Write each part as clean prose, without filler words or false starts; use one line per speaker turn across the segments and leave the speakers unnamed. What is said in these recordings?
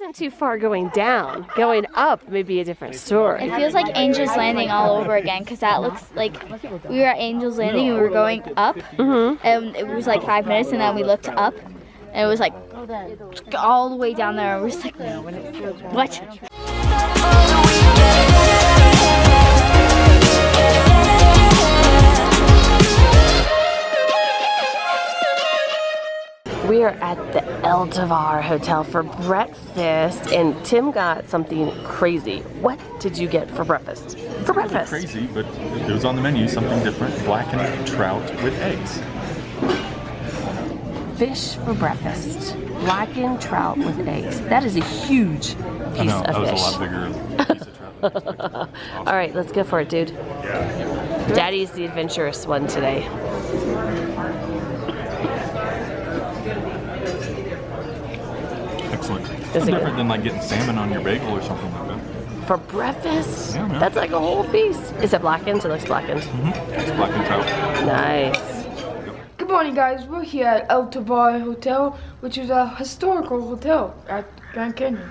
Wasn't too far going down. Going up may be a different story.
It feels like Angel's Landing all over again, because that looks like we were at Angel's Landing and we were going up, and it was like 5 minutes, and then we looked up, and it was like all the way down there. And we're just like, what?
We are at the El Tovar Hotel for breakfast, and Tim got something crazy. What did you get for breakfast?
Crazy, but it was on the menu, something different. Blackened trout with eggs.
Fish for breakfast. Blackened trout with eggs. That is a huge piece of fish.
That was a lot bigger piece of trout. Awesome.
All right, let's go for it, dude.
Yeah.
Daddy's the adventurous one today.
Excellent. It's different than like getting salmon on your bagel or something like that.
For breakfast?
Yeah, man.
That's like a whole piece. Is it blackened? It looks blackened.
It's blackened trout.
Nice.
Good morning, guys. We're here at El Tovar Hotel, which is a historical hotel at Grand Canyon.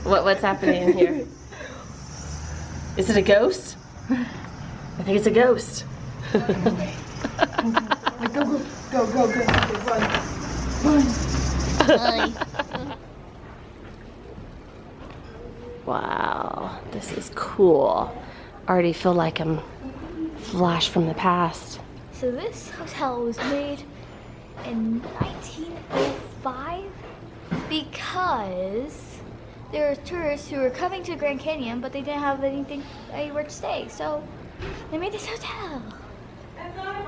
What's happening in here? Is it a ghost? I think it's a ghost.
Go, run.
Wow, this is cool. Already feel like I'm flash from the past.
So this hotel was made in 1905 because there were tourists who were coming to Grand Canyon, but they didn't have anywhere to stay, so they made this hotel.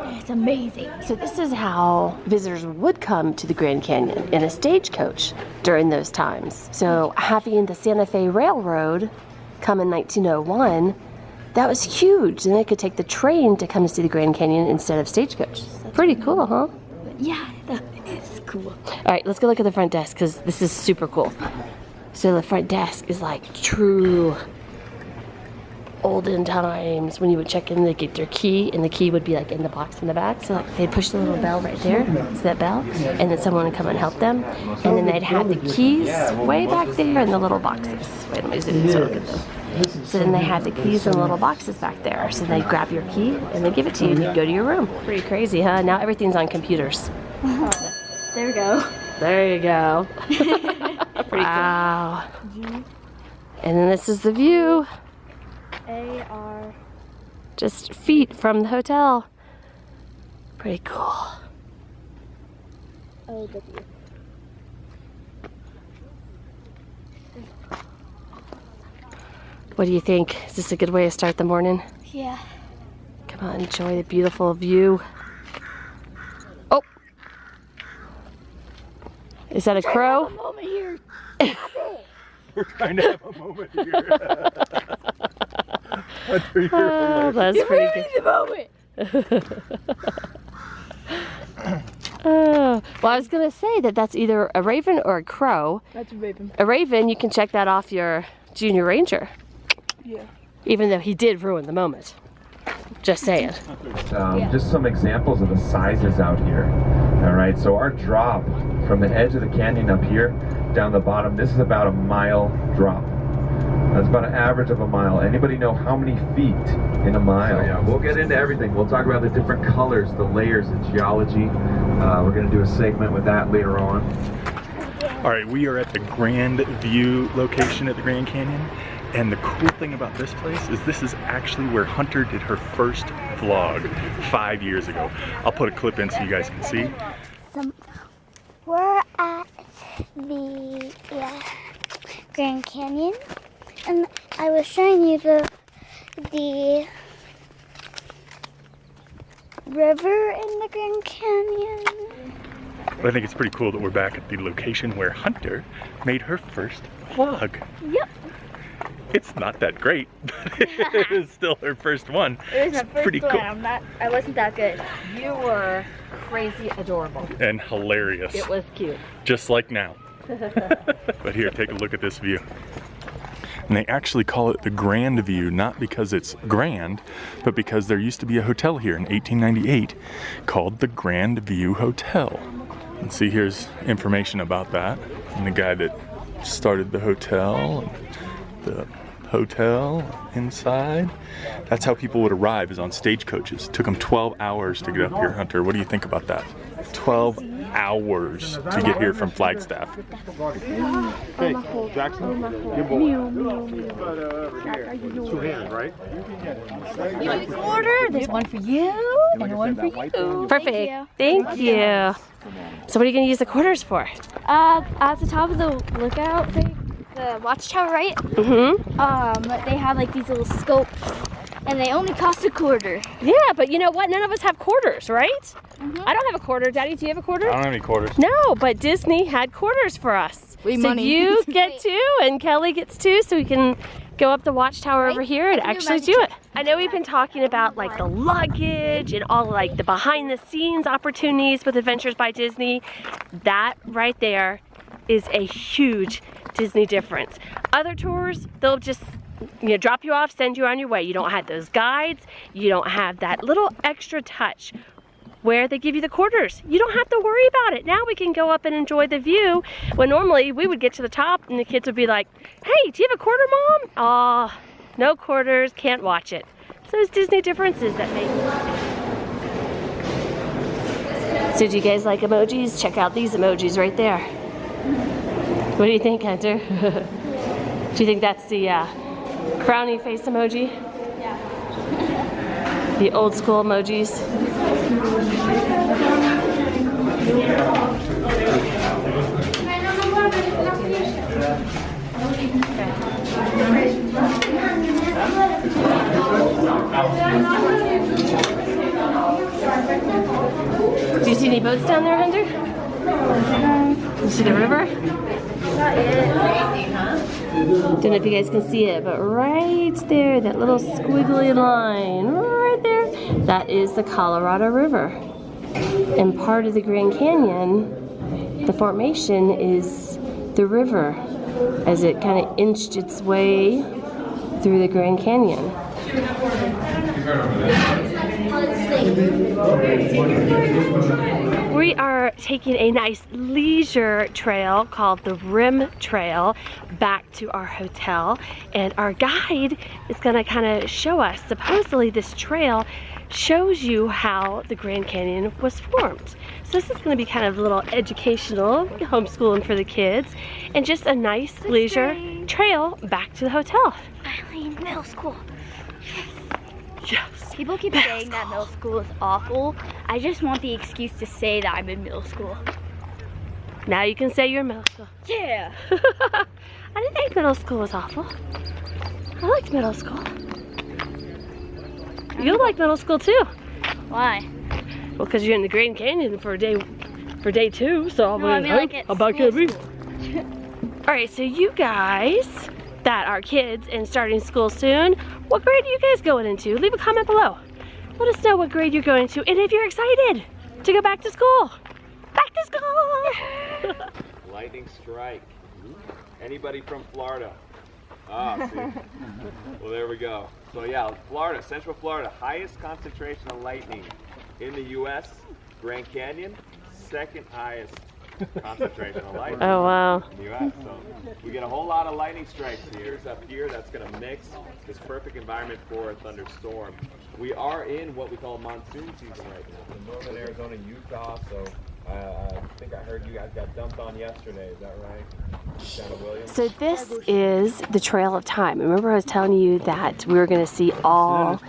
And it's amazing.
So this is how visitors would come to the Grand Canyon, in a stagecoach during those times. So having the Santa Fe Railroad come in 1901, that was huge. And they could take the train to come to see the Grand Canyon instead of stagecoach. Pretty cool, huh?
Yeah, that is cool.
All right, let's go look at the front desk because this is super cool. So the front desk is like true olden times when you would check in, they'd get their key, and the key would be like in the box in the back. So like, they'd push the little bell right there, see that bell, and then someone would come and help them, and then they'd have the keys way back there in the little boxes. Wait, let me zoom in so look at them. So then they had the keys in the little boxes back there. So they'd grab your key and they give it to you and you'd go to your room. Pretty crazy, huh? Now everything's on computers.
There we go.
There you go. Wow. And then this is the view.
A-R.
Just feet from the hotel. Pretty cool.
O-W.
What do you think? Is this a good way to start the morning?
Yeah.
Come on, enjoy the beautiful view. Oh! Is that a crow?
A moment here.
We're trying to have a moment here.
Oh, that's pretty good.
The moment.
Well, I was going to say that that's either a raven or a crow.
That's a raven.
A raven, you can check that off your Junior Ranger.
Yeah.
Even though he did ruin the moment. Just saying.
Just some examples of the sizes out here. All right, so our drop from the edge of the canyon up here down the bottom, this is about a mile drop. That's about an average of a mile. Anybody know how many feet in a mile? Yeah, we'll get into everything. We'll talk about the different colors, the layers, the geology. We're going to do a segment with that later on.
All right, we are at the Grand View location at the Grand Canyon. And the cool thing about this place is this is actually where Hunter did her first vlog 5 years ago. I'll put a clip in so you guys can see.
We're at the Grand Canyon, and I was showing you the river in the Grand Canyon.
But I think it's pretty cool that we're back at the location where Hunter made her first vlog.
Yep.
It's not that great, but it is still her first one.
It was my
It's
first
pretty
one.
cool.
I wasn't that good.
You were crazy adorable.
And hilarious.
It was cute.
Just like now. But here, take a look at this view. And they actually call it the Grand View, not because it's grand, but because there used to be a hotel here in 1898 called the Grand View Hotel. And see, here's information about that. And the guy that started the hotel, and the hotel inside. That's how people would arrive, is on stagecoaches. It took them 12 hours to get up here, Hunter. What do you think about that? 12 hours to get here from Flagstaff.
Hey, Jackson, good boy. 2 hands, right?
You want to order? There's one for you and one for you.
Perfect. Thank you. So what are you going to use the quarters for?
At the top of the lookout thing, the watchtower, right?
Mm-hmm.
They have like these little scopes, and they only cost $0.25.
Yeah, but you know what? None of us have quarters, right? I don't have a quarter. Daddy, do you have a quarter?
I don't have any quarters.
No, but Disney had quarters for us. So you get 2 and Kelly gets 2, so we can go up the watchtower over here and actually do it. I know we've been talking about like the luggage and all like the behind the scenes opportunities with Adventures by Disney. That right there is a huge Disney difference. Other tours, they'll just drop you off, send you on your way. You don't have those guides. You don't have that little extra touch where they give you the quarters. You don't have to worry about it. Now we can go up and enjoy the view, when normally we would get to the top and the kids would be like, hey, do you have a quarter, Mom? Oh, no quarters, can't watch it. So those Disney differences that make. So do you guys like emojis? Check out these emojis right there. What do you think, Hunter? Do you think that's the frowny face emoji? Yeah. The old school emojis? Do you see any boats down there, Hunter? You see the river? Don't know if you guys can see it, but right there, that little squiggly line, right there, that is the Colorado River. And part of the Grand Canyon, the formation is the river as it kind of inched its way through the Grand Canyon. We are taking a nice leisure trail called the Rim Trail back to our hotel, and our guide is going to kind of show us. Supposedly this trail shows you how the Grand Canyon was formed. So this is going to be kind of a little educational, homeschooling for the kids, and just a nice leisure trail back to the hotel.
Finally in middle school.
Yes.
People keep saying that middle school is awful. I just want the excuse to say that I'm in middle school.
Now you can say you're in middle school.
Yeah.
I didn't think middle school was awful. I liked middle school. You like middle school too.
Why?
Well, because you're in the Grand Canyon for day 2, so
No, I mean like at school.
All right, so you guys that are kids and starting school soon, what grade are you guys going into? Leave a comment below. Let us know what grade you're going to, and if you're excited to go back to school. Back to school!
Lightning strike. Anybody from Florida? Ah, see. Well, there we go. So yeah, Florida, Central Florida, highest concentration of lightning in the U.S. Grand Canyon, second highest concentration of lightning
Oh, wow.
in the U.S. So we get a whole lot of lightning strikes here. Up here, that's going to mix this perfect environment for a thunderstorm. We are in what we call monsoon season right now. In northern Arizona, Utah, so I think I heard you guys got dumped on yesterday. Is that right? Shanna Williams?
So this is the Trail of Time. Remember I was telling you that we were going to see all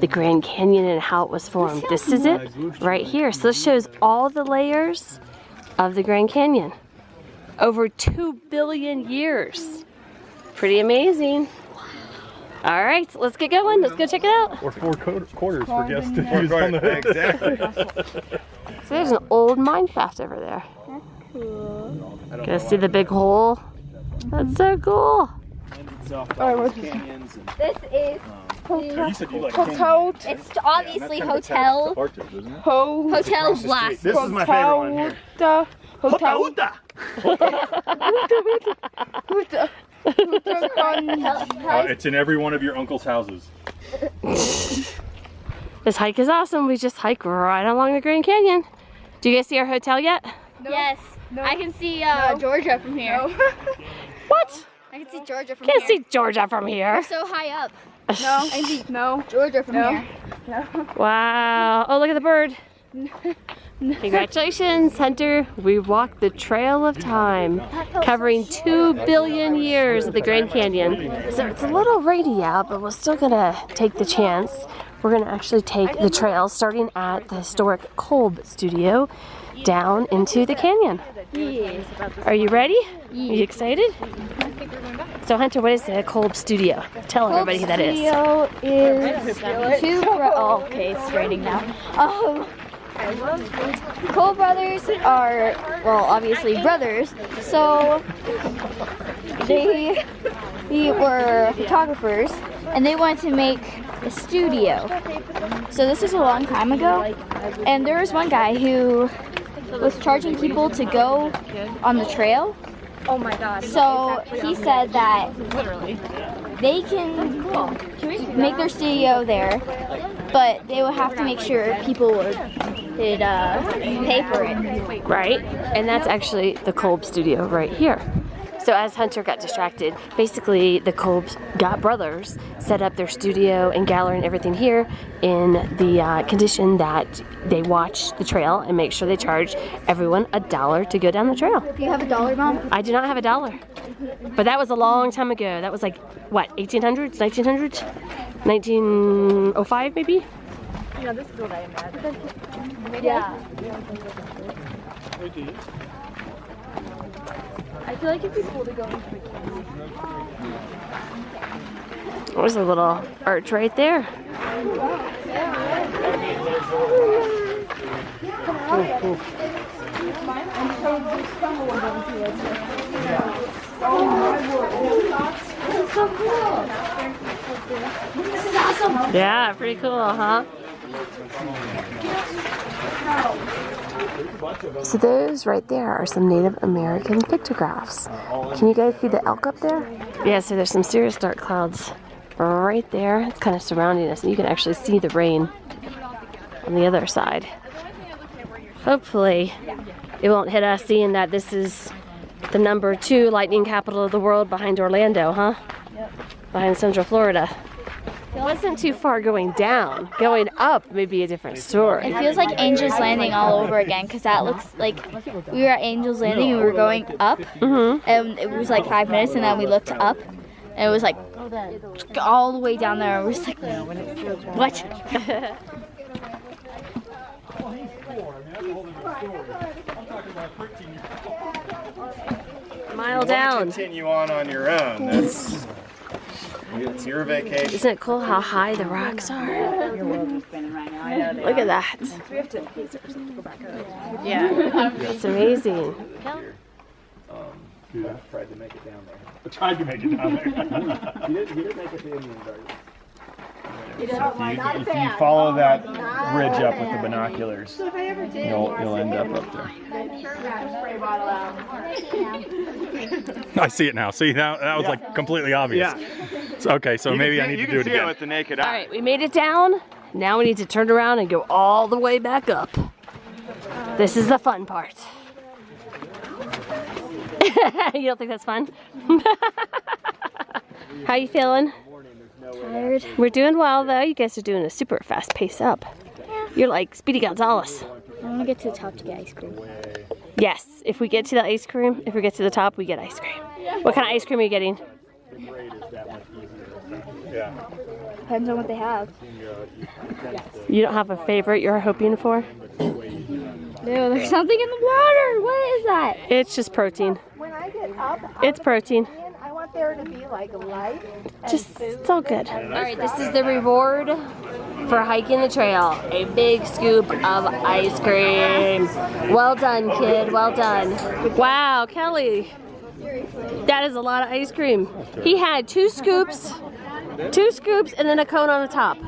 the Grand Canyon and how it was formed. This is it right here. So this shows all the layers of the Grand Canyon over 2 billion years. Pretty amazing. All right, so let's get going. Let's go check it out.
Or 4 quarters for guests to use on the
Exactly.
So there's an old mine shaft over there.
Cool.
Gonna see the big hole? That's so cool.
This is
You said you like
Hotel.
it's obviously hotel. Hotel Blast.
This is my favorite one here.
Hotel.
It's in every one of your uncle's houses.
This hike is awesome. We just hike right along the Grand Canyon. Do you guys see our hotel yet?
Yes. I can see Georgia from here.
What?
I can see Georgia from
Can't
here.
see Georgia from here.
We're so high up.
No.
I can see
No.
Georgia from here.
Wow. Oh, look at the bird. Congratulations, Hunter. We walked the trail of time, covering 2 billion years of the Grand Canyon. So it's a little rainy out, but we're still gonna take the chance. We're gonna actually take the trail starting at the historic Kolb studio down into the canyon. Are you ready? Are you excited? So Hunter, what is the Kolb studio? Tell everybody who that is.
Studio is two okay, it's raining now. Cole brothers are, well, obviously brothers, so they were photographers and they wanted to make a studio. So this is a long time ago, and there was one guy who was charging people to go on the trail.
Oh my god.
So he said that they can make their studio there, but they will have to make sure people would pay for it.
Right, and that's actually the Kolb studio right here. So as Hunter got distracted, basically the Kolb brothers set up their studio and gallery and everything here in the condition that they watch the trail and make sure they charge everyone $1 to go down the trail.
Do you have $1, Mom?
I do not have $1, but that was a long time ago. That was like, what, 1800s, 1900s? 1905 maybe?
Yeah, this is what I imagine.
Yeah.
I feel like it'd be cool to go into the
There's a little arch right there.
This is awesome.
Yeah, pretty cool, huh? So those right there are some Native American pictographs. Can you guys see the elk up there? Yeah, so there's some serious dark clouds right there. It's kind of surrounding us, and you can actually see the rain on the other side. Hopefully it won't hit us, seeing that this is the #2 lightning capital of the world behind Orlando, huh?
Yep.
Behind Central Florida. It wasn't too far going down. Going up may be a different story.
It feels like Angel's Landing all over again, because that looks like we were at Angel's Landing and we were going up, and it was like 5 minutes, and then we looked up, and it was like all the way down there. It was like, what?
A mile down.
Continue on your own. It's your vacation.
Isn't it cool how high the rocks are? Look at that.
Yeah.
It's amazing.
Tried to make it down there. I tried to make it down there. You didn't make it to Indian Garden. If you follow that ridge up with the binoculars, you'll end up there. I see it now. See, now that was like completely obvious. Yeah. So, okay, so maybe I need to do it again. With the naked eye.
All right, we made it down. Now we need to turn around and go all the way back up. This is the fun part. You don't think that's fun? How you feeling?
Tired.
We're doing well though. You guys are doing a super fast pace up. You're like Speedy Gonzales.
I want to get to the top to get ice cream.
Yes, if we get to the ice cream, if we get to the top, we get ice cream. What kind of ice cream are you getting?
Depends on what they have.
You don't have a favorite you're hoping for?
No, there's something in the water. What is that?
It's just protein.
When I get up,
It's protein.
I want there to be like life.
Just, it's all good. All right, this is the reward for hiking the trail. A big scoop of ice cream. Well done, kid, well done. Wow, Kelly, that is a lot of ice cream. He had 2 scoops, and then a cone on the top.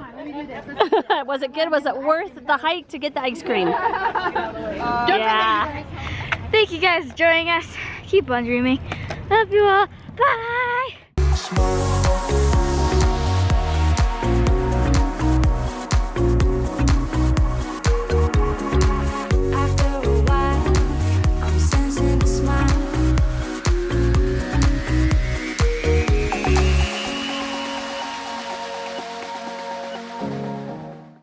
Was it good? Was it worth the hike to get the ice cream? Yeah.
Thank you guys for joining us. Keep on dreaming. Love you all. Bye.